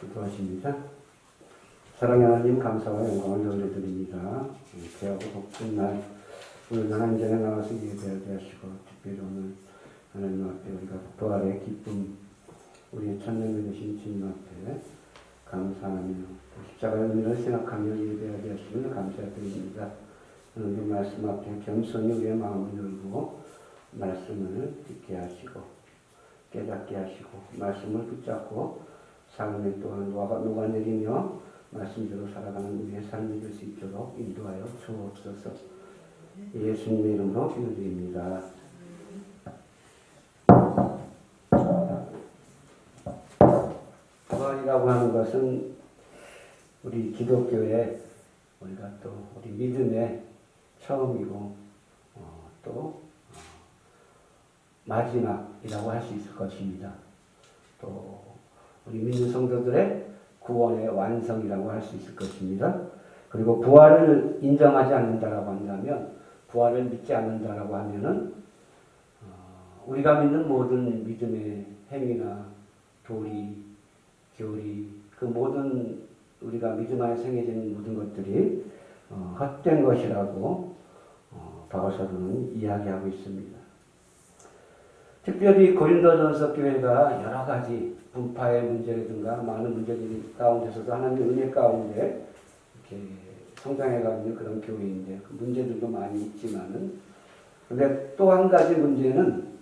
기도하십니다. 사랑의 하나님 감사와 영광을 돌려드립니다. 귀하고 복된 날 오늘 하나님전에 나와서 예배하게 하시고 특별히 오늘 하나님 앞에 우리가 부활의 기쁨 우리의 천년이 되신 주님 앞에 감사하며 십자가의 의미를 생각하며 예배하게 하시며 감사드립니다. 오늘 말씀 앞에 겸손히 우리의 마음을 열고 말씀을 듣게 하시고 깨닫게 하시고 말씀을 붙잡고 삶에 또한 녹아내리며 말씀대로 살아가는 우리의 삶이 될 수 있도록 인도하여 주옵소서. 예수님의 이름으로 기도드립니다. 부활이라고 하는 것은 우리 기독교의 우리가 또 우리 믿음의 처음이고 또 마지막이라고 할 수 있을 것입니다. 또 우리 믿는 성도들의 구원의 완성이라고 할 수 있을 것입니다. 그리고 부활을 인정하지 않는다라고 한다면, 부활을 믿지 않는다라고 하면은 우리가 믿는 모든 믿음의 행위나 도리, 교리, 그 모든 우리가 믿음 안에 생겨진 모든 것들이 헛된 것이라고 바울사도는 이야기하고 있습니다. 특별히 고린도전서 교회가 여러 가지 분파의 문제라든가 많은 문제들 가운데서도 하나님의 은혜 가운데 이렇게 성장해가고 있는 그런 교회인데 그 문제들도 많이 있지만은 근데 또 한 가지 문제는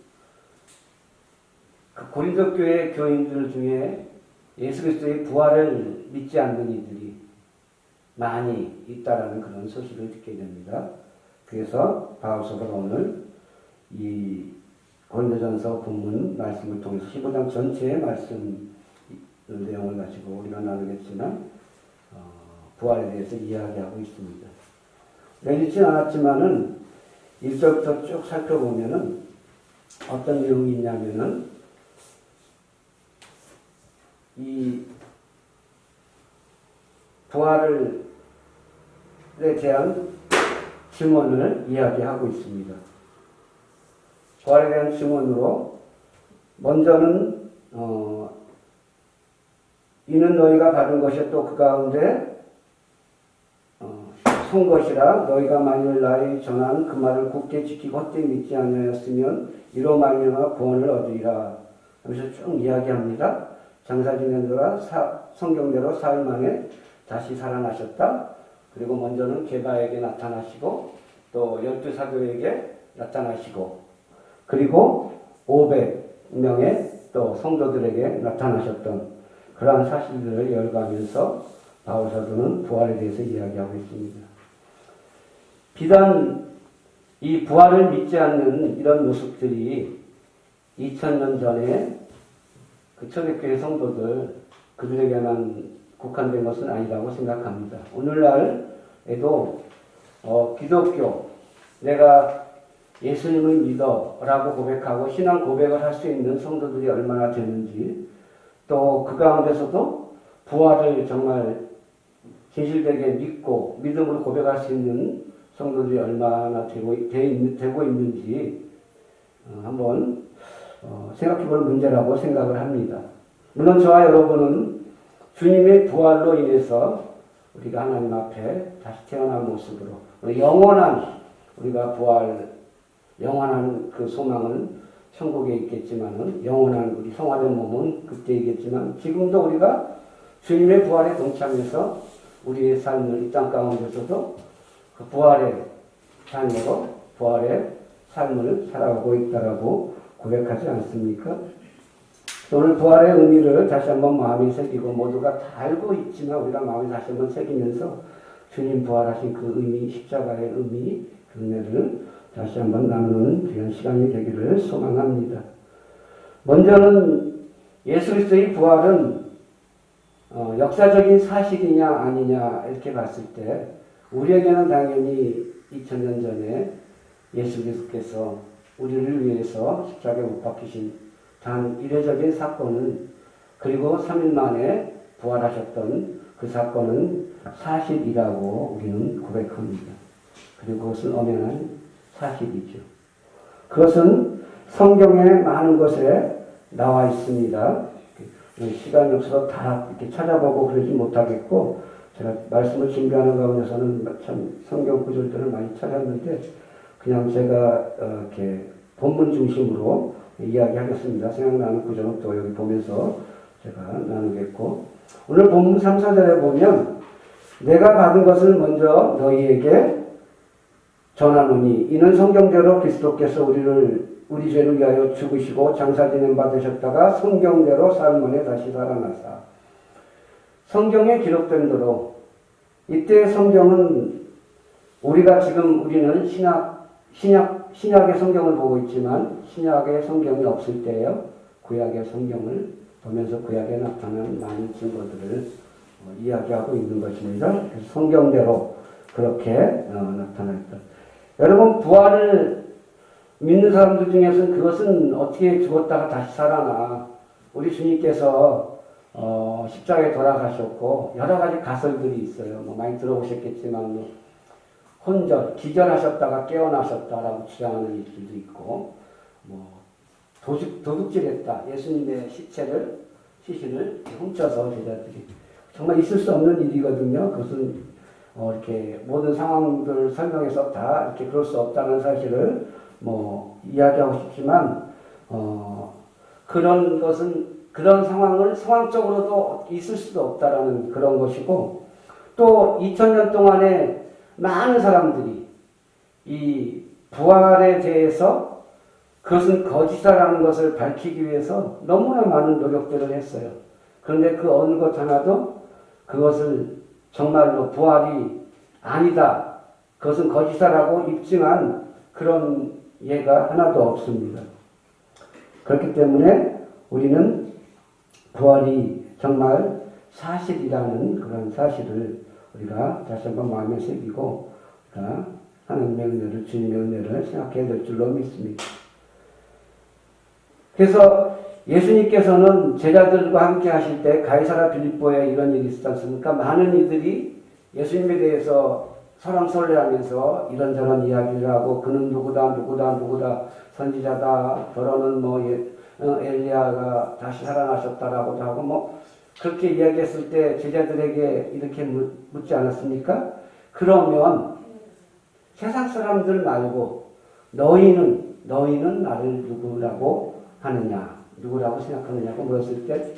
그 고린도 교회 교인들 중에 예수 그리스도의 부활을 믿지 않는 이들이 많이 있다라는 그런 소식을 듣게 됩니다. 그래서 바울서가 오늘 이 고린도전서 본문 말씀을 통해서 15장 전체의 말씀 내용을 가지고 우리가 나누겠지만 부활에 대해서 이야기하고 있습니다. 읽진 않았지만은 1절부터 쭉 살펴보면은 어떤 내용이 있냐면은 이 부활에 대한 증언을 이야기하고 있습니다. 부활에 대한 증언으로 먼저는 이는 너희가 받은 것이 또 그 가운데 son 것이라 너희가 만일 나의 전한 그 말을 굳게 지키고 헛되이 믿지 아니하였으면 이로 말미암아 구원을 얻으리라 하면서 쭉 이야기합니다. 장사 지낸도라 성경대로 사흘 만에 다시 살아나셨다. 그리고 먼저는 게바에게 나타나시고 또 12사도에게 나타나시고 그리고 500명의 또 성도들에게 나타나셨던 그러한 사실들을 열거하면서 바울사도는 부활에 대해서 이야기하고 있습니다. 비단 이 부활을 믿지 않는 이런 모습들이 2000년 전에 그 초대교회 성도들 그들에게만 국한된 것은 아니라고 생각합니다. 오늘날에도 기독교 내가 예수님을 믿어 라고 고백하고 신앙 고백을 할 수 있는 성도들이 얼마나 되는지 또 그 가운데서도 부활을 정말 진실되게 믿고 믿음으로 고백할 수 있는 성도들이 얼마나 되고 있는지 한번 생각해 볼 문제라고 생각을 합니다. 물론 저와 여러분은 주님의 부활로 인해서 우리가 하나님 앞에 다시 태어난 모습으로 영원한 우리가 부활 영원한 그 소망은 천국에 있겠지만은 영원한 우리 성화된 몸은 그때 있겠지만 지금도 우리가 주님의 부활에 동참해서 우리의 삶을 이 땅 가운데서도 그 부활의 삶으로 부활의 삶을 살아가고 있다라고 고백하지 않습니까? 오늘 부활의 의미를 다시 한번 마음에 새기고 모두가 다 알고 있지만 우리가 마음에 다시 한번 새기면서 주님 부활하신 그 의미, 십자가의 의미, 그 은혜를 다시 한번 나누는 귀한 시간이 되기를 소망합니다. 먼저는 예수 그리스도의 부활은 역사적인 사실이냐 아니냐 이렇게 봤을 때 우리에게는 당연히 2000년 전에 예수 그리스도께서 우리를 위해서 십자가에 못 박히신 단 이례적인 사건은 그리고 3일 만에 부활하셨던 그 사건은 사실이라고 우리는 고백합니다. 그리고 그것은 엄연한 사실이죠. 그것은 성경의 많은 곳에 나와 있습니다. 시간이 없어서 다 이렇게 찾아보고 그러지 못하겠고, 제가 말씀을 준비하는 가운데서는 참 성경 구절들을 많이 찾았는데, 그냥 제가 이렇게 본문 중심으로 이야기하겠습니다. 생각나는 구절은 또 여기 보면서 제가 나누겠고, 오늘 본문 3, 4절에 보면 내가 받은 것을 먼저 너희에게 전하노니 이는 성경대로 그리스도께서 우리 죄를 위하여 죽으시고 장사진행 받으셨다가 성경대로 사흘만에 다시 살아나사. 성경에 기록된 대로 이때 성경은 우리가 지금 우리는 신약의 성경을 보고 있지만 신약의 성경이 없을 때에요. 구약의 성경을 보면서 구약에 나타난 많은 증거들을 이야기하고 있는 것입니다. 그래서 성경대로 그렇게 나타났다. 여러분, 부활을 믿는 사람들 중에서는 그것은 어떻게 죽었다가 다시 살아나. 우리 주님께서 십자가에 돌아가셨고 여러 가지 가설들이 있어요. 뭐 많이 들어보셨겠지만 혼절, 기절하셨다가 깨어나셨다라고 주장하는 일들도 있고, 뭐 도둑질했다. 예수님의 시신을 훔쳐서 제자들이 정말 있을 수 없는 일이거든요. 그것은 이렇게 모든 상황들을 설명해서 다 이렇게 그럴 수 없다는 사실을 이야기하고 싶지만 그런 것은 그런 상황적으로도 있을 수도 없다라는 그런 것이고, 또 2000년 동안에 많은 사람들이 이 부활에 대해서 그것은 거짓이라는 것을 밝히기 위해서 너무나 많은 노력들을 했어요. 그런데 그 어느 것 하나도 그것을 정말로 부활이 아니다, 그것은 거짓이라고 입증한 그런 예가 하나도 없습니다. 그렇기 때문에 우리는 부활이 정말 사실이라는 그런 사실을 우리가 다시 한번 마음에 새기고 하나님의 은혜를, 주님의 은혜를 생각해야 될 줄로 믿습니다. 그래서 예수님께서는 제자들과 함께 하실 때 가이사라 빌립보에 이런 일이 있었지 않습니까? 많은 이들이 예수님에 대해서 설왕설래하면서 이런저런 이야기를 하고, 그는 누구다 선지자다, 더러는 엘리야가 다시 살아나셨다라고도 하고 그렇게 이야기했을 때 제자들에게 이렇게 묻지 않았습니까? 그러면 세상 사람들 말고 너희는 나를 누구라고 하느냐, 누구라고 생각하느냐고 물었을 때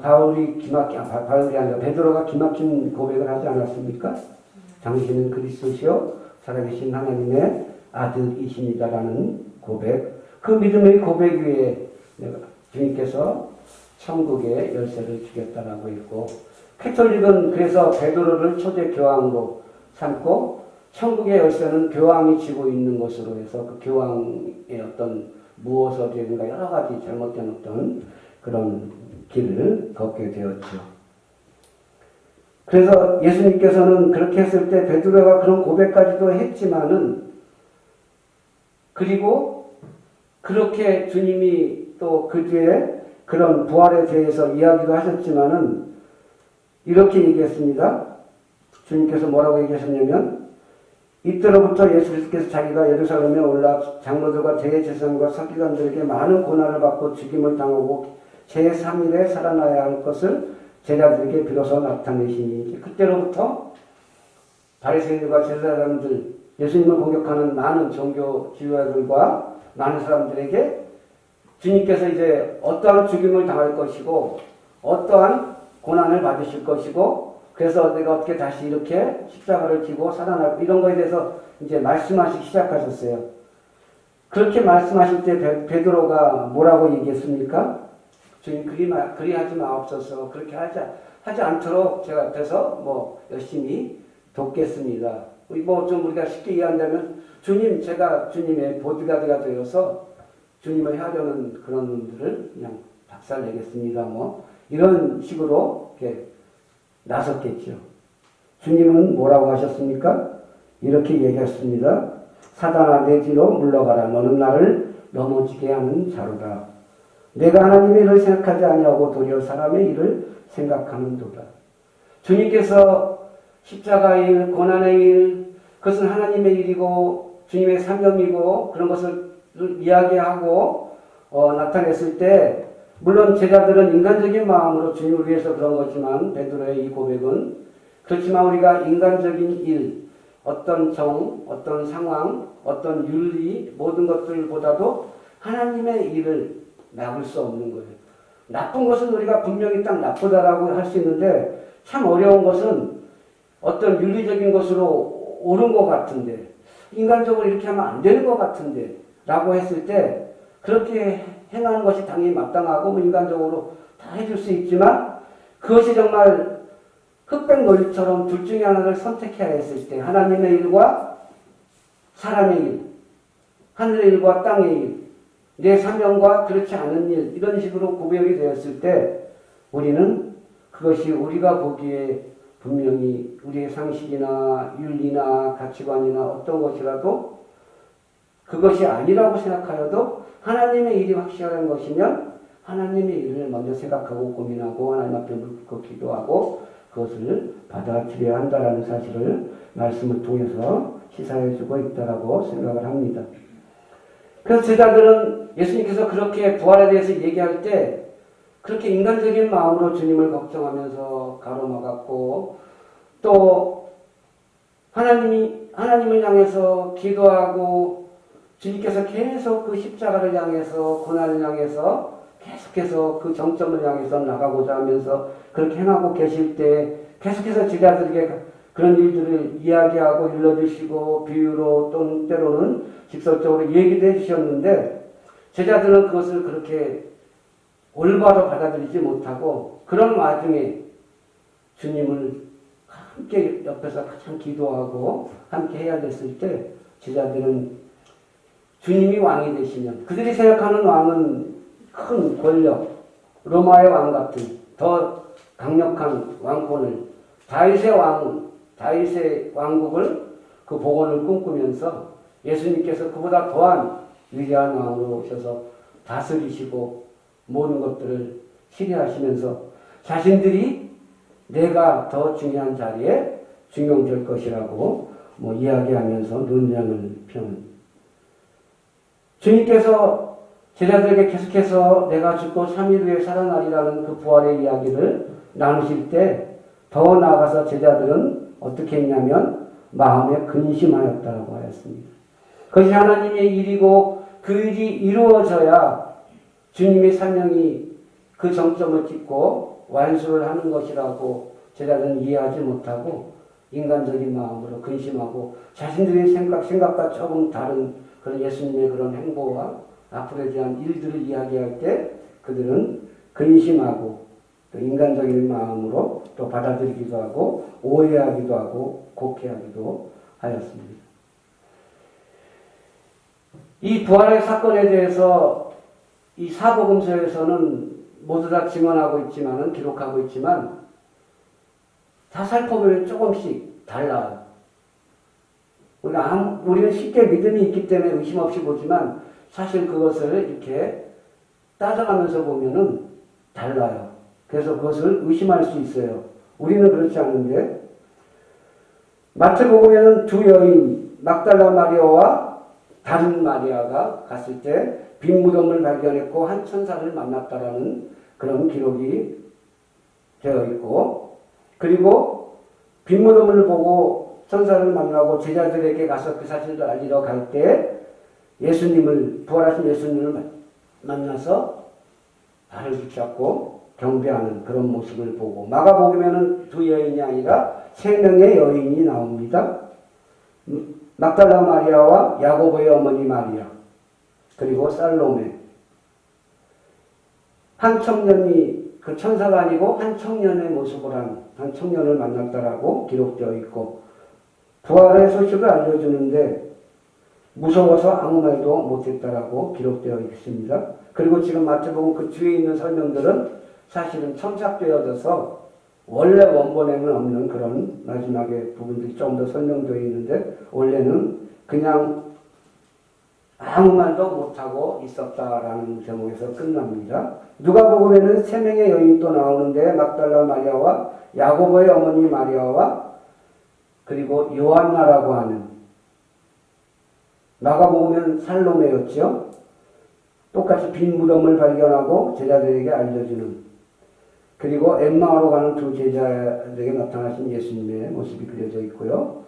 바울이 아니라 베드로가 기막힌 고백을 하지 않았습니까? 당신은 그리스도시요 살아계신 하나님의 아들이십니다라는 고백. 그 믿음의 고백 위에 주님께서 천국의 열쇠를 주겠다라고 했고, 캐톨릭은 그래서 베드로를 초대 교황으로 삼고 천국의 열쇠는 교황이 쥐고 있는 것으로 해서 그 교황의 어떤 무엇어리인가 여러 가지 잘못된 어떤 그런 길을 걷게 되었죠. 그래서 예수님께서는 그렇게 했을 때 베드로가 그런 고백까지도 했지만은, 그리고 그렇게 주님이 또 그 뒤에 그런 부활에 대해서 이야기도 하셨지만은 이렇게 얘기했습니다. 주님께서 뭐라고 얘기하셨냐면, 이때로부터 예수 그리스도께서 자기가 예루살렘에 올라 장로들과 대제사장과 서기관들에게 많은 고난을 받고 죽임을 당하고 제3일에 살아나야 할 것을 제자들에게 비로소 나타내시니, 그때로부터 바리새인들과 제사장들, 예수님을 공격하는 많은 종교 지도자들과 많은 사람들에게 주님께서 이제 어떠한 죽임을 당할 것이고 어떠한 고난을 받으실 것이고, 그래서 내가 어떻게 다시 이렇게 십자가를 지고 살아나고 이런 거에 대해서 이제 말씀하시기 시작하셨어요. 그렇게 말씀하실 때 베드로가 뭐라고 얘기했습니까? 주님, 그리하지 마옵소서. 그렇게 하지 않도록 제가 앞에서 열심히 돕겠습니다. 좀 우리가 쉽게 이해한다면, 주님, 제가 주님의 보디가드가 되어서 주님을 하려는 그런 놈들을 그냥 박살내겠습니다. 이런 식으로 이렇게 나섰겠죠. 주님은 뭐라고 하셨습니까? 이렇게 얘기했습니다. 사단아, 내 뒤로 물러가라. 너는 나를 넘어지게 하는 자로다. 내가 하나님의 일을 생각하지 아니하고 도리어 사람의 일을 생각하는도다. 주님께서 십자가의 일, 고난의 일, 그것은 하나님의 일이고 주님의 사명이고 그런 것을 이야기하고 나타냈을 때 물론 제자들은 인간적인 마음으로 주님을 위해서 그런 거지만 베드로의 이 고백은 그렇지만 우리가 인간적인 일, 어떤 정, 어떤 상황, 어떤 윤리 모든 것들보다도 하나님의 일을 막을 수 없는 거예요. 나쁜 것은 우리가 분명히 딱 나쁘다라고 할 수 있는데 참 어려운 것은 어떤 윤리적인 것으로 옳은 것 같은데 인간적으로 이렇게 하면 안 되는 것 같은데 라고 했을 때 그렇게 행하는 것이 당연히 마땅하고 뭐 인간적으로 다 해줄 수 있지만 그것이 정말 흑백 논리처럼 둘 중에 하나를 선택해야 했을 때 하나님의 일과 사람의 일, 하늘의 일과 땅의 일, 내 사명과 그렇지 않은 일 이런 식으로 구별이 되었을 때 우리는 그것이 우리가 보기에 분명히 우리의 상식이나 윤리나 가치관이나 어떤 것이라도 그것이 아니라고 생각하여도 하나님의 일이 확실한 것이면 하나님의 일을 먼저 생각하고 고민하고 하나님 앞에 묻고 기도하고 그것을 받아들여야 한다는 사실을 말씀을 통해서 시사해 주고 있다라고 생각을 합니다. 그래서 제자들은 예수님께서 그렇게 부활에 대해서 얘기할 때 그렇게 인간적인 마음으로 주님을 걱정하면서 가로막았고 또 하나님을 향해서 기도하고 주님께서 계속 그 십자가를 향해서 고난을 향해서 계속해서 그 정점을 향해서 나가고자 하면서 그렇게 행하고 계실 때 계속해서 제자들에게 그런 일들을 이야기하고 일러주시고 비유로 또는 때로는 직설적으로 얘기도 해주셨는데 제자들은 그것을 그렇게 올바로 받아들이지 못하고 그런 와중에 주님을 함께 옆에서 가장 기도하고 함께 해야 됐을 때 제자들은 주님이 왕이 되시면 그들이 생각하는 왕은 큰 권력, 로마의 왕 같은 더 강력한 왕권을 다윗의 왕국을 그 복원을 꿈꾸면서 예수님께서 그보다 더한 위대한 왕으로 오셔서 다스리시고 모든 것들을 치리하시면서 자신들이 내가 더 중요한 자리에 중용될 것이라고 이야기하면서 논쟁을 펴는 주님께서 제자들에게 계속해서 내가 죽고 3일 후에 살아나리라는 그 부활의 이야기를 나누실 때 더 나아가서 제자들은 어떻게 했냐면 마음에 근심하였다라고 하였습니다. 그것이 하나님의 일이고 그 일이 이루어져야 주님의 사명이 그 정점을 찍고 완수를 하는 것이라고 제자들은 이해하지 못하고 인간적인 마음으로 근심하고 자신들의 생각과 조금 다른 그런 예수님의 그런 행보와 앞으로에 대한 일들을 이야기할 때 그들은 근심하고 또 인간적인 마음으로 또 받아들이기도 하고 오해하기도 하고 곡해하기도 하였습니다. 이 부활의 사건에 대해서 이 사복음서에서는 모두 다 증언하고 있지만은 기록하고 있지만 다 살펴보면 조금씩 달라요. 우리는 쉽게 믿음이 있기 때문에 의심 없이 보지만 사실 그것을 이렇게 따져가면서 보면은 달라요. 그래서 그것을 의심할 수 있어요. 우리는 그렇지 않은데 마태복음에는 두 여인 막달라 마리아와 다른 마리아가 갔을 때 빈 무덤을 발견했고 한 천사를 만났다라는 그런 기록이 되어 있고 그리고 빈 무덤을 보고 천사를 만나고 제자들에게 가서 그 사실을 알리러 갈 때 부활하신 예수님을 만나서 발을 붙잡고 경배하는 그런 모습을 보고 마가복음에는 두 여인이 아니라 3명의 여인이 나옵니다. 막달라 마리아와 야고보의 어머니 마리아 그리고 살로메 한 청년이 그 천사가 아니고 한 청년의 모습을 한 청년을 만났다라고 기록되어 있고 부활의 소식을 알려주는데 무서워서 아무 말도 못했다라고 기록되어 있습니다. 그리고 지금 마태복음 그 뒤에 있는 설명들은 사실은 첨삭되어져서 원래 원본에는 없는 그런 마지막에 부분들이 좀 더 설명되어 있는데 원래는 그냥 아무 말도 못하고 있었다라는 제목에서 끝납니다. 누가복음에는 3명의 여인이 또 나오는데 막달라 마리아와 야고보의 어머니 마리아와 그리고 요한나라고 하는 마가복음은 살로메였죠. 똑같이 빈 무덤을 발견하고 제자들에게 알려주는, 그리고 엠마오로 가는 두 제자들에게 나타나신 예수님의 모습이 그려져 있고요.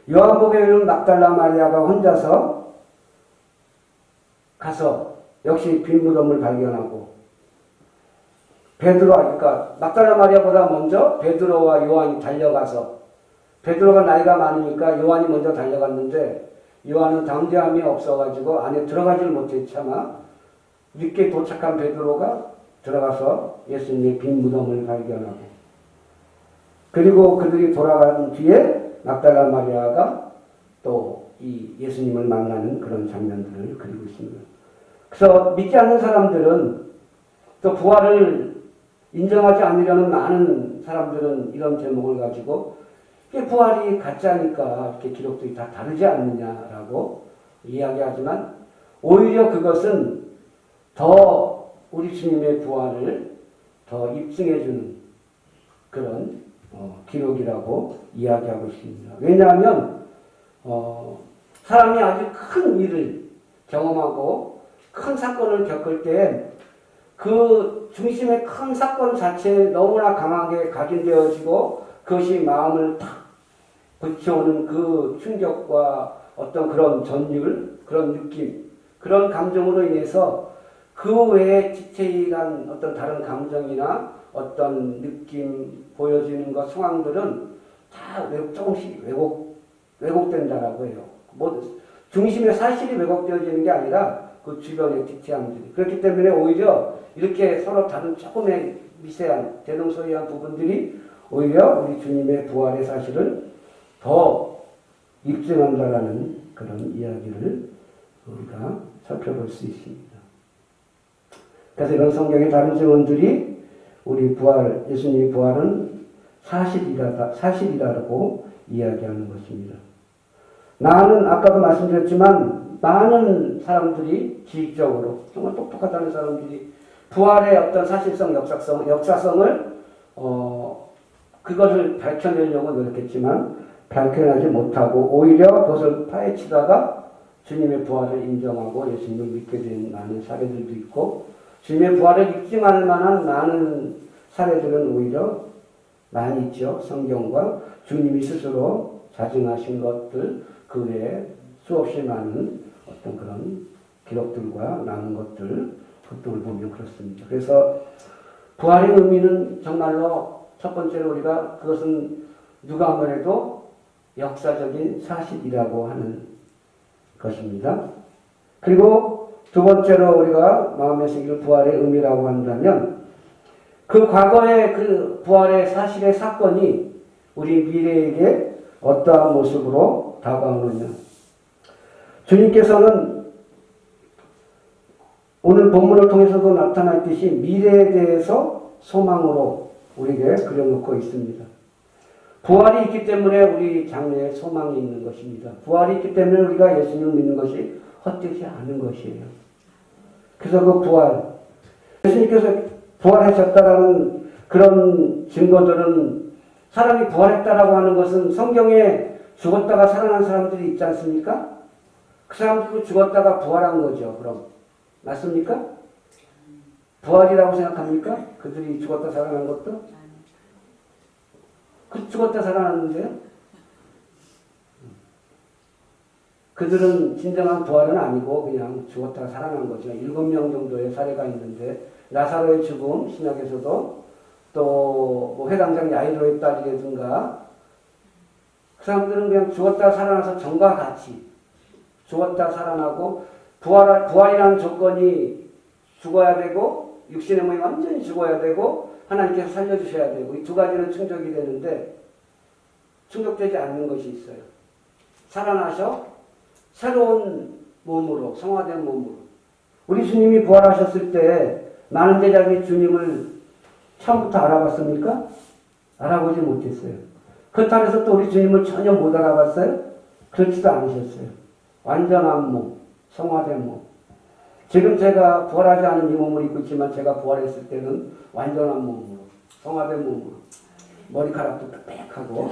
요한복음에는 막달라 마리아가 혼자서 가서 역시 빈 무덤을 발견하고, 그러니까 막달라 마리아보다 먼저 베드로와 요한이 달려가서, 베드로가 나이가 많으니까 요한이 먼저 달려갔는데 요한은 담대함이 없어가지고 안에 들어가지를 못했 차마 늦게 도착한 베드로가 들어가서 예수님의 빈 무덤을 발견하고, 그리고 그들이 돌아간 뒤에 막달라 마리아가 또 이 예수님을 만나는 그런 장면들을 그리고 있습니다. 그래서 믿지 않는 사람들은, 또 부활을 인정하지 않으려는 많은 사람들은 이런 제목을 가지고 이게 부활이 가짜니까 이렇게 기록들이 다 다르지 않느냐라고 이야기하지만, 오히려 그것은 더 우리 주님의 부활을 더 입증해주는 그런 기록이라고 이야기하고 있습니다. 왜냐하면 사람이 아주 큰 일을 경험하고 큰 사건을 겪을 때 그 중심의 큰 사건 자체에 너무나 강하게 각인되어지고 그것이 마음을 탁 붙여오는 그 충격과 어떤 그런 전율, 그런 느낌, 그런 감정으로 인해서 그 외에 디테일한 어떤 다른 감정이나 어떤 느낌, 보여지는 것, 상황들은 다 조금씩 왜곡된다라고 해요. 중심의 사실이 왜곡되어지는 게 아니라 그 주변의 디테일함들이. 그렇기 때문에 오히려 이렇게 서로 다른 조금의 미세한, 대동소이한 부분들이 오히려 우리 주님의 부활의 사실을 더 입증한다라는 그런 이야기를 우리가 살펴볼 수 있습니다. 그래서 이런 성경의 다른 증언들이 우리 부활, 예수님의 부활은 사실이라고 이야기하는 것입니다. 나는 아까도 말씀드렸지만 많은 사람들이 지식적으로 정말 똑똑하다는 사람들이 부활의 어떤 사실성, 역사성을 그것을 밝혀내려고 노력했지만 밝혀내지 못하고 오히려 그것을 파헤치다가 주님의 부활을 인정하고 예수님을 믿게 된 많은 사례들도 있고, 주님의 부활을 입증할 만한 많은 사례들은 오히려 많이 있죠. 성경과 주님이 스스로 자증하신 것들, 그 외에 수없이 많은 어떤 그런 기록들과 남은 것들을 보면 그렇습니다. 그래서 부활의 의미는 정말로 첫 번째로 우리가 그것은 누가 아무래도 역사적인 사실이라고 하는 것입니다. 그리고 두 번째로 우리가 마음에 새길 부활의 의미라고 한다면, 그 과거의 그 부활의 사실의 사건이 우리 미래에게 어떠한 모습으로 다가오느냐. 주님께서는 오늘 본문을 통해서도 나타났듯이 미래에 대해서 소망으로 우리에게 그려놓고 있습니다. 부활이 있기 때문에 우리 장래에 소망이 있는 것입니다. 부활이 있기 때문에 우리가 예수님을 믿는 것이 헛되지 않은 것이에요. 그래서 그 부활, 예수님께서 부활하셨다라는 그런 증거들은, 사람이 부활했다라고 하는 것은 성경에 죽었다가 살아난 사람들이 있지 않습니까? 그 사람들이 죽었다가 부활한 거죠. 그럼 맞습니까? 부활이라고 생각합니까? 그들이 죽었다 살아난 것도? 죽었다 살아났는데요? 그들은 진정한 부활은 아니고 그냥 죽었다가 살아난 거죠. 7명 정도의 사례가 있는데, 라사로의 죽음, 신약에서도 또 회당장 야이로의 딸이라든가, 그 사람들은 그냥 죽었다 살아나서 전과 같이 죽었다 살아나고, 부활이라는 조건이 죽어야 되고 육신의 몸이 완전히 죽어야 되고 하나님께서 살려주셔야 되고, 이 두 가지는 충족이 되는데 충족되지 않는 것이 있어요. 살아나셔 새로운 몸으로, 성화된 몸으로. 우리 주님이 부활하셨을 때 많은 제자들이 주님을 처음부터 알아봤습니까? 알아보지 못했어요. 그렇다고 해서 또 우리 주님을 전혀 못 알아봤어요? 그렇지도 않으셨어요. 완전한 몸, 성화된 몸. 지금 제가 부활하지 않은 이 몸을 입고 있지만 제가 부활했을 때는 완전한 몸으로, 성화된 몸으로, 머리카락도 빽빽하고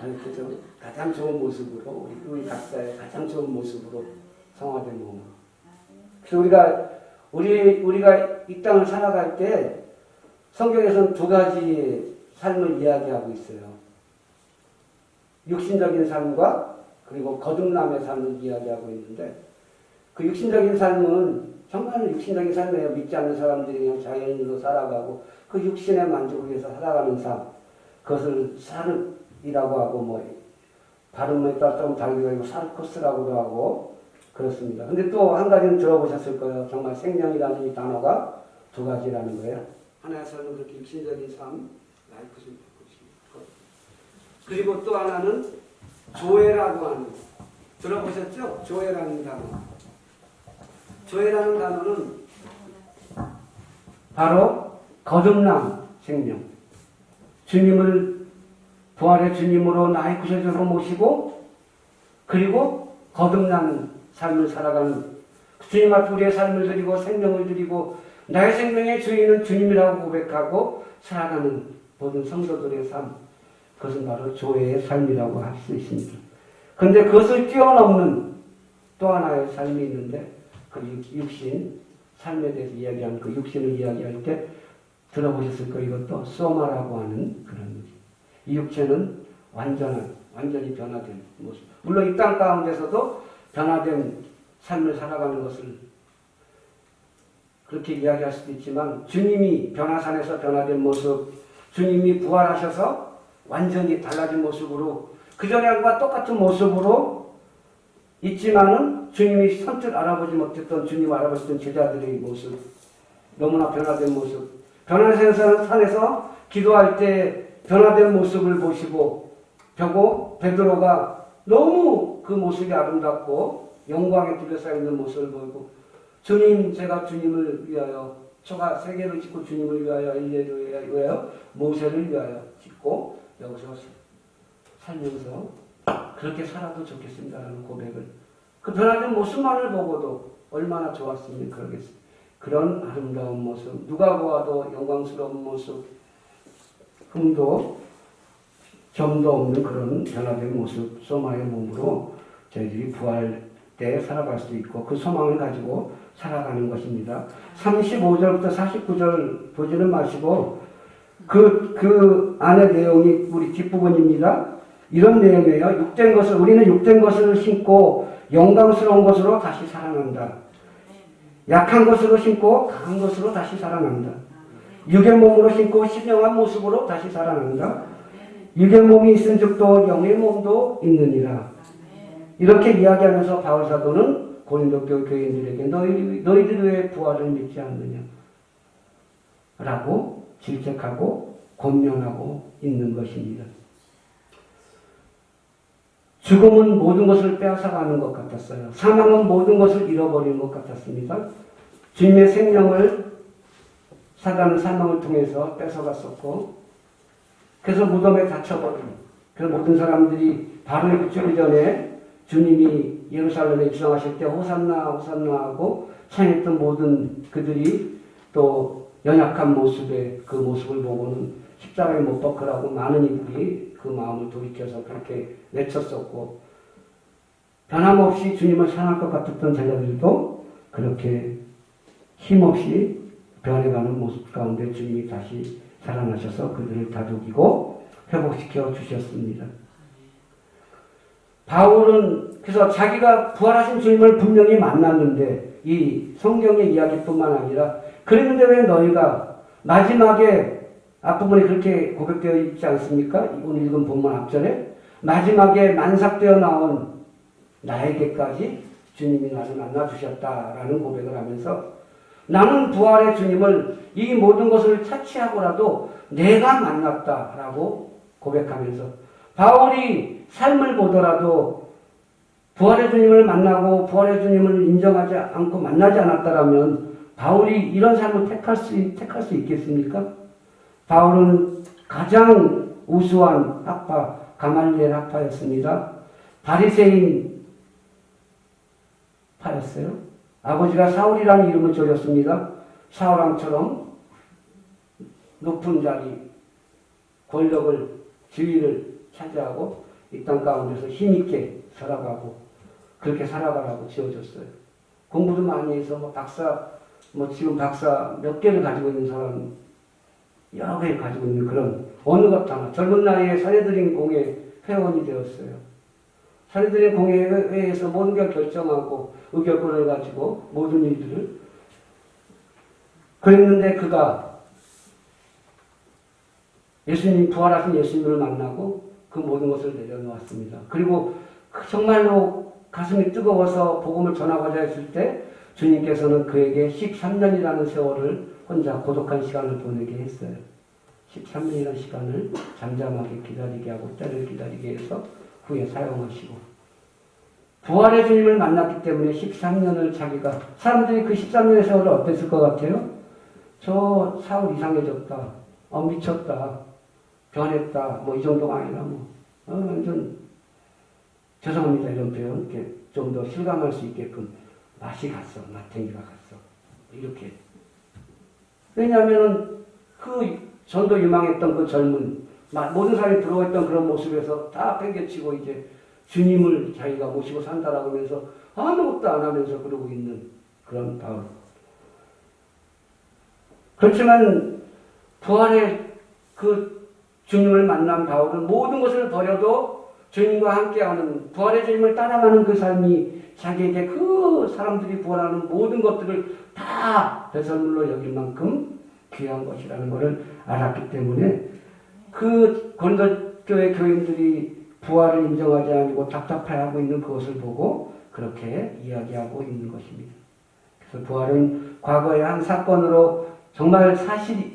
이렇게 좀 가장 좋은 모습으로, 우리 각자의 가장 좋은 모습으로 성화된 몸으로. 그래서 우리가 이 땅을 살아갈 때 성경에서는 두 가지 삶을 이야기하고 있어요. 육신적인 삶과 그리고 거듭남의 삶을 이야기하고 있는데 그 육신적인 삶은 정말 육신적인 삶이에요. 믿지 않는 사람들이 그냥 자연인으로 살아가고 그 육신의 만족을 위해서 살아가는 삶. 그것을 사르이라고 하고 뭐 발음에 따라 좀 다르게 하고 사르코스라고도 하고 그렇습니다. 근데 또 한 가지는 들어보셨을 거예요. 정말 생명이라는 이 단어가 두 가지라는 거예요. 하나에서는 그렇게 육신적인 삶, 라이프를 그리고 또 하나는 조회라고 하는 들어보셨죠? 조회라는 단어. 조회라는 단어는 바로 거듭남 생명. 주님을 부활의 주님으로 나의 구세주로 모시고 그리고 거듭나는 삶을 살아가는 주님 앞에 우리의 삶을 드리고 생명을 드리고 나의 생명의 주인은 주님이라고 고백하고 살아가는 모든 성도들의 삶. 그것은 바로 조회의 삶이라고 할 수 있습니다. 그런데 그것을 뛰어넘는 또 하나의 삶이 있는데 그 육신, 삶에 대해서 이야기하는 그 육신을 이야기할 때 들어보셨을 거예요. 이것도 소마라고 하는 그런 얘기. 이 육체는 완전히 변화된 모습. 물론 이 땅 가운데서도 변화된 삶을 살아가는 것을 그렇게 이야기할 수도 있지만 주님이 변화산에서 변화된 모습, 주님이 부활하셔서 완전히 달라진 모습으로 그전과 똑같은 모습으로 있지만은 주님이 선뜻 알아보지 못했던 주님 알아보셨던 제자들의 모습, 너무나 변화된 모습, 변화산에서 기도할 때 변화된 모습을 보시고 베드로가 너무 그 모습이 아름답고 영광에 둘러싸여 있는 모습을 보고 주님, 제가 주님을 위하여 저가 세계를 짓고 주님을 위하여 인류를 위하여 모세를 위하여 짓고 여기서 살면서 그렇게 살아도 좋겠습니다라는 고백을 그 변화된 모습만을 보고도 얼마나 좋았으면 그러겠어요. 그런 아름다운 모습, 누가 보아도 영광스러운 모습, 흠도 점도 없는 그런 변화된 모습, 소마의 몸으로 저희들이 부활 때 살아갈 수 있고 그 소망을 가지고 살아가는 것입니다. 35절부터 49절 보지는 마시고 그 안의 내용이 우리 뒷부분입니다. 이런 내용이에요. 우리는 육된 것을 신고 영광스러운 것으로 다시 살아난다. 약한 것으로 신고 강한 것으로 다시 살아난다. 육의 몸으로 신고 신령한 모습으로 다시 살아난다. 육의 몸이 있은 적도 영의 몸도 있느니라. 이렇게 이야기하면서 바울 사도는 고린도 교인들에게 너희들 왜 부활을 믿지 않느냐 라고 질책하고 권면하고 있는 것입니다. 죽음은 모든 것을 빼앗아가는 것 같았어요. 사망은 모든 것을 잃어버리는 것 같았습니다. 주님의 생명을 사단은 사망을 통해서 뺏어갔었고 그래서 무덤에 갇혀버린 그 모든 사람들이 바로 일주일 전에 주님이 예루살렘에 입성하실 때 호산나 호산나 하고 찬했던 모든 그들이 또 연약한 모습의 그 모습을 보고는 십자가에 못 박으라고 많은 이들이 그 마음을 돌이켜서 그렇게 외쳤었고 변함없이 주님을 사랑할 것 같았던 제자들도 그렇게 힘없이 변해가는 모습 가운데 주님이 다시 살아나셔서 그들을 다독이고 회복시켜 주셨습니다. 바울은 그래서 자기가 부활하신 주님을 분명히 만났는데 이 성경의 이야기뿐만 아니라 그랬는데 왜 너희가 마지막에 앞부분에 그렇게 고백되어 있지 않습니까? 오늘 읽은 본문 앞절에 마지막에 만삭되어 나온 나에게까지 주님이 나를 만나주셨다라는 고백을 하면서 나는 부활의 주님을 이 모든 것을 차치하고라도 내가 만났다라고 고백하면서 바울이 삶을 보더라도 부활의 주님을 만나고 부활의 주님을 인정하지 않고 만나지 않았다라면 바울이 이런 삶을 택할 수 있겠습니까? 바울은 가장 우수한 학파, 가말리엘 학파였습니다. 바리새인 파였어요. 아버지가 사울이라는 이름을 지었습니다. 사울왕처럼 높은 자리, 권력을, 지위를 차지하고 이 땅 가운데서 힘있게 살아가고 그렇게 살아가라고 지어줬어요. 공부도 많이 해서 뭐 박사, 뭐 지금 박사 몇 개를 가지고 있는 사람, 여러 개를 가지고 있는 그런 어느 것 하나, 젊은 나이에 사내들인 공회 회원이 되었어요. 사내들인 공회에서 모든 걸 결정하고 의결권을 가지고 모든 일들을 그랬는데 그가 예수님, 부활하신 예수님을 만나고 그 모든 것을 내려놓았습니다. 그리고 정말로 가슴이 뜨거워서 복음을 전하고자 했을 때 주님께서는 그에게 13년이라는 세월을 혼자 고독한 시간을 보내게 했어요. 13년이라는 시간을 잠잠하게 기다리게 하고 때를 기다리게 해서 후에 사용하시고 부활의 주님을 만났기 때문에 13년을 자기가 사람들이 그 13년의 세월을 어땠을 것 같아요? 저 사울 이상해졌다. 미쳤다. 변했다. 뭐 이 정도가 아니라 완전 죄송합니다. 이런 표현 이렇게 좀 더 실감할 수 있게끔 맛이 갔어. 마탱이가 갔어. 이렇게. 왜냐하면은 그 전도 유망했던 그 젊은 모든 사람이 부러워했던 그런 모습에서 다 팽개치고 이제 주님을 자기가 모시고 산다라고 하면서 아무것도 안 하면서 그러고 있는 그런 바울. 그렇지만 부활의 그 주님을 만난 바울은 모든 것을 버려도 주님과 함께하는 부활의 주님을 따라가는 그 삶이 자기에게 그 사람들이 부활하는 모든 것들을 다 배설물로 여길 만큼 귀한 것이라는 것을 알았기 때문에 그 고린도교회 교인들이 부활을 인정하지 않고 답답해하고 있는 그것을 보고 그렇게 이야기하고 있는 것입니다. 그래서 부활은 과거의 한 사건으로 정말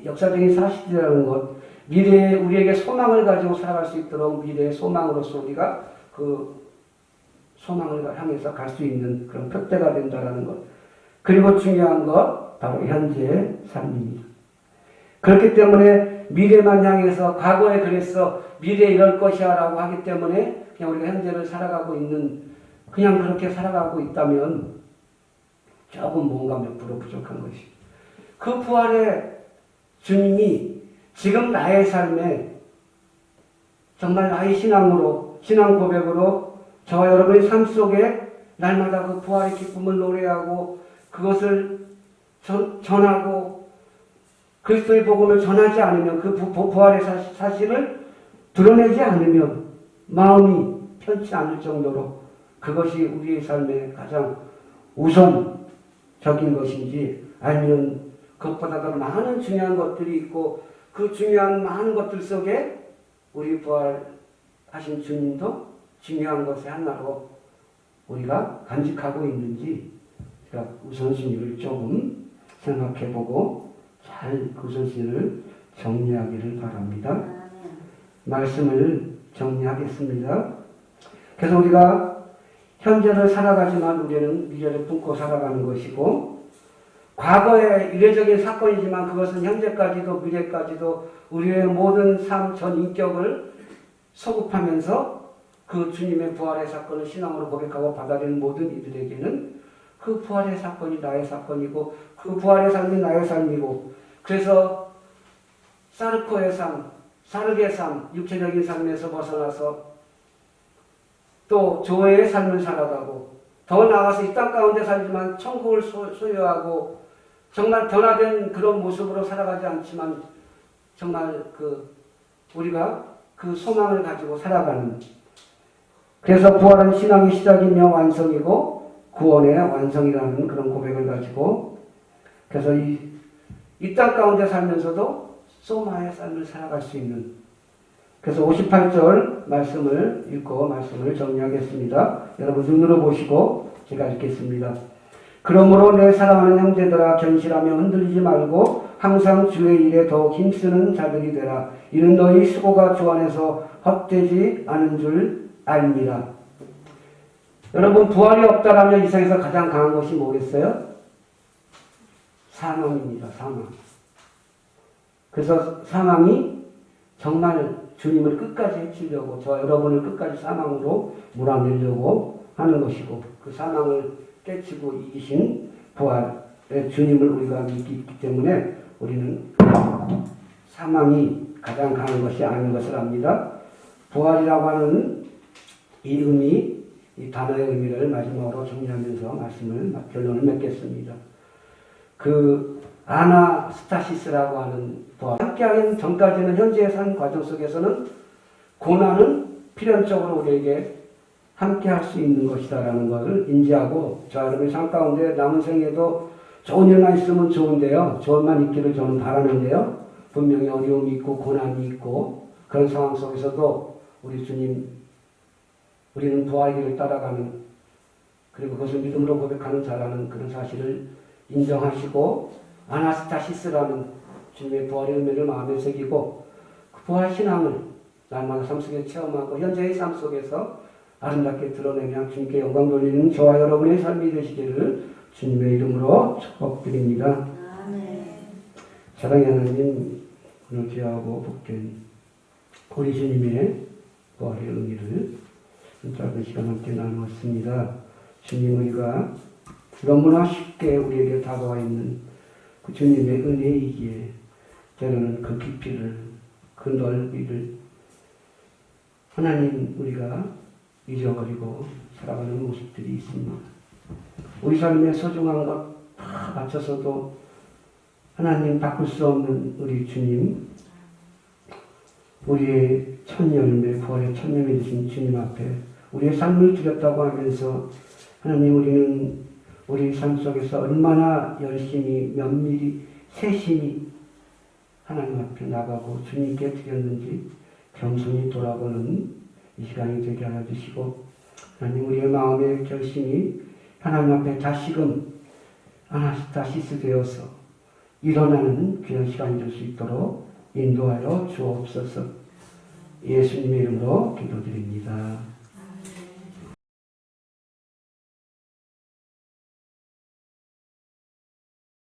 역사적인 사실이라는 것, 미래에 우리에게 소망을 가지고 살아갈 수 있도록 미래의 소망으로서 우리가 그 소망을 향해서 갈 수 있는 그런 표대가 된다는 것. 그리고 중요한 것, 바로 현재의 삶입니다. 그렇기 때문에 미래만 향해서 과거에 그랬어, 미래에 이럴 것이야 라고 하기 때문에 그냥 우리가 현재를 살아가고 있는, 그냥 그렇게 살아가고 있다면 조금 뭔가 몇 프로 부족한 것이. 그 부활의 주님이 지금 나의 삶에 정말 나의 신앙으로, 신앙 고백으로 저와 여러분의 삶 속에 날마다 그 부활의 기쁨을 노래하고 그것을 전하고 그리스도의 복음을 전하지 않으면 그 부활의 사실을 드러내지 않으면 마음이 편치 않을 정도로 그것이 우리의 삶에 가장 우선적인 것인지 아니면 그것보다 더 많은 중요한 것들이 있고 그 중요한 많은 것들 속에 우리 부활하신 주님도 중요한 것의 하나로 우리가 간직하고 있는지 우선순위를 조금 생각해보고 잘 우선순위를 정리하기를 바랍니다. 말씀을 정리하겠습니다. 그래서 우리가 현재를 살아가지만 우리는 미래를 품고 살아가는 것이고 과거의 이례적인 사건이지만 그것은 현재까지도 미래까지도 우리의 모든 삶 전 인격을 소급하면서 그 주님의 부활의 사건을 신앙으로 고백하고 받아들이는 모든 이들에게는 그 부활의 사건이 나의 사건이고 그 부활의 삶이 나의 삶이고 그래서 사르코의 삶, 사르게의 삶, 육체적인 삶에서 벗어나서 또 조회의 삶을 살아가고 더 나아가서 이 땅 가운데 살지만 천국을 소유하고 정말 변화된 그런 모습으로 살아가지 않지만 정말 우리가 그 소망을 가지고 살아가는 그래서 부활은 신앙의 시작이며 완성이고 구원의 완성이라는 그런 고백을 가지고 그래서 이 땅 가운데 살면서도 소마의 삶을 살아갈 수 있는 그래서 58절 말씀을 읽고 말씀을 정리하겠습니다. 여러분 눈으로 보시고 제가 읽겠습니다. 그러므로 내 사랑하는 형제들아 견실하며 흔들리지 말고 항상 주의 일에 더욱 힘쓰는 자들이 되라. 이는 너희 수고가 주 안에서 헛되지 않은 줄 알미라. 여러분 부활이 없다라면 이 세상에서 가장 강한 것이 뭐겠어요? 사망입니다. 사망. 그래서 사망이 정말 주님을 끝까지 해치려고 저와 여러분을 끝까지 사망으로 몰아내려고 하는 것이고 그 사망을 깨치고 이기신 부활의 주님을 우리가 믿기 때문에 우리는 사망이 가장 강한 것이 아닌 것을 압니다. 부활이라고 하는 이 의미 이 단어의 의미를 마지막으로 정리하면서 말씀을 결론을 맺겠습니다. 그 아나스타시스라고 하는 부활, 함께하기 전까지는 현재의 삶 과정 속에서는 고난은 필연적으로 우리에게 함께할 수 있는 것이다라는 것을 인지하고 저 여러분의 삶 가운데 남은 생에도 좋은 일만 있으면 좋은데요. 좋은만 있기를 저는 바라는데요. 분명히 어려움이 있고 고난이 있고 그런 상황 속에서도 우리 주님, 우리는 부활의 길을 따라가는, 그리고 그것을 믿음으로 고백하는 자라는 그런 사실을 인정하시고 아나스타시스라는 주님의 부활의 의미를 마음에 새기고 그 부활 신앙을 날마다 삶 속에 체험하고 현재의 삶 속에서 아름답게 드러내며 주님께 영광 돌리는 저와 여러분의 삶이 되시기를 주님의 이름으로 축복드립니다. 아멘. 사랑의 하나님, 오늘 귀하고 복된 우리 주님의 부활의 의미를 짧은 시간 함께 나누었습니다. 주님, 우리가 너무나 쉽게 우리에게 다가와 있는 그 주님의 은혜이기에 때로는 그 깊이를, 그 넓이를 하나님 우리가 잊어버리고 살아가는 모습들이 있습니다. 우리 삶의 소중한 것 다 바쳐서도 하나님 바꿀 수 없는 우리 주님, 우리의 첫 열매, 부활의 첫 열매 되신 주님 앞에 우리의 삶을 드렸다고 하면서 하나님, 우리는 우리 삶 속에서 얼마나 열심히, 면밀히, 세심히 하나님 앞에 나가고 주님께 드렸는지 겸손히 돌아보는 이 시간이 되게 하여 주시고, 하나님, 우리의 마음의 결심이 하나님 앞에 다시금 아나스타시스 되어서 일어나는 귀한 시간이 될 수 있도록 인도하여 주옵소서. 예수님의 이름으로 기도드립니다.